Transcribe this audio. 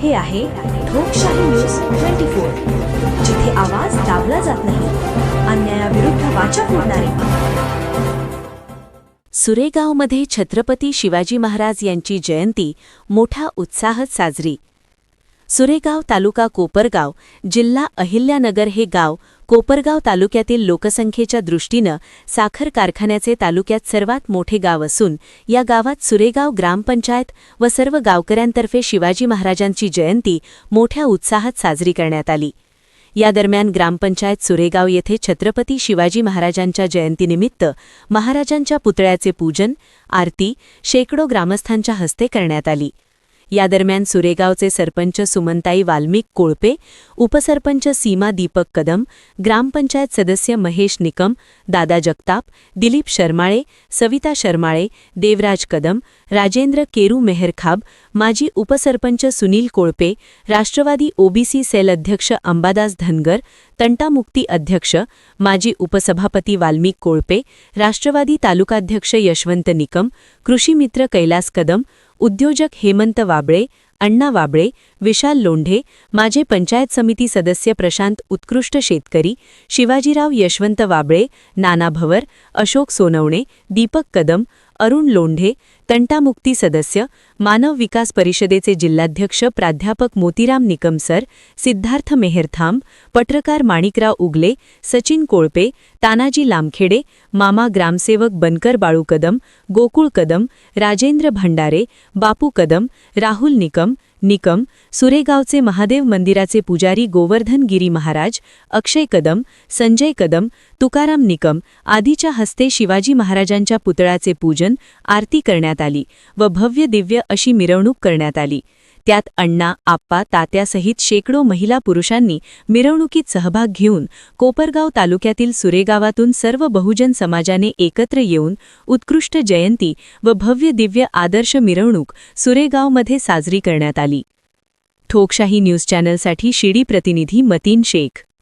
हे आहे ठोकशाही न्यूज 24, जिथे आवाज दाबला जात नाही, अन्यायाविरुद्ध वाचा फोडणारे। सुरेगावमध्ये छत्रपती शिवाजी महाराज यांची जयंती मोठ्या उत्साहात साजरी। सुरेगाव तालुका कोपरगाव, जिल्हा अहिल्यानगर हे गाव कोपरगाव तालुक्यातील लोकसंख्येच्या दृष्टीनं साखर कारखान्याचे तालुक्यात सर्वात मोठे गाव असून या गावात सुरेगाव ग्रामपंचायत व सर्व गावकऱ्यांतर्फे शिवाजी महाराजांची जयंती मोठ्या उत्साहात साजरी करण्यात आली। या दरम्यान ग्रामपंचायत सुरेगाव येथे छत्रपती शिवाजी महाराजांच्या जयंतीनिमित्त महाराजांच्या पुतळ्याचे पूजन, आरती शेकडो ग्रामस्थांच्या हस्ते करण्यात आली। या दरम्यान सुरेगावचे सरपंच सुमनताई वाल्मिक कोळपे, उपसरपंच सीमा दीपक कदम, ग्रामपंचायत सदस्य महेश निकम, दादा जगताप, दिलीप शर्माळे, सविता शर्माळे, देवराज कदम, राजेंद्र केरू मेहरखाब, माजी उपसरपंच सुनील कोळपे, राष्ट्रवादी ओबीसी सेल अध्यक्ष अंबादास धनगर, तंटामुक्ती अध्यक्ष माजी उपसभापती वाल्मिक कोळपे, राष्ट्रवादी तालुकाध्यक्ष यशवंत निकम, कृषी मित्र कैलास कदम, उद्योजक हेमंत वाबळे, अण्णा वाबळे, विशाल लोंढे, माजी पंचायत समिती सदस्य प्रशांत उत्कृष्ट शेतकरी, शिवाजीराव यशवंत वाबळे, नाना भवर, अशोक सोनवणे, दीपक कदम, अरुण लोंढे, तंटामुक्ती सदस्य, मानव विकास परिषदेचे जिल्हाध्यक्ष प्राध्यापक मोतीराम निकमसर, सिद्धार्थ मेहरथांब, पत्रकार माणिकराव उगले, सचिन कोळपे, तानाजी लामखेडे, मामा ग्रामसेवक बनकर बाळू कदम, गोकुळ कदम, राजेंद्र भंडारे, बापू कदम, राहुल निकम, सुरेगावचे महादेव मंदिराचे पुजारी गोवर्धन गिरी महाराज, अक्षय कदम, संजय कदम, तुकाराम निकम आदीच्या हस्ते शिवाजी महाराजांच्या पुतळ्याचे पूजन, आरती करण्यात आली व भव्य दिव्य अशी मिरवणूक करण्यात आली। त्यात अण्णा, आप्पा, तात्यासहित शेकडो महिला पुरुषांनी मिरवणुकीत सहभाग घेऊन कोपरगाव तालुक्यातील सुरेगावातून सर्व बहुजन समाजाने एकत्र येऊन उत्कृष्ट जयंती व भव्य दिव्य आदर्श मिरवणूक सुरेगावमध्ये साजरी करण्यात आली। ठोकशाही न्यूज चॅनलसाठी शिडी प्रतिनिधी मतीन शेख।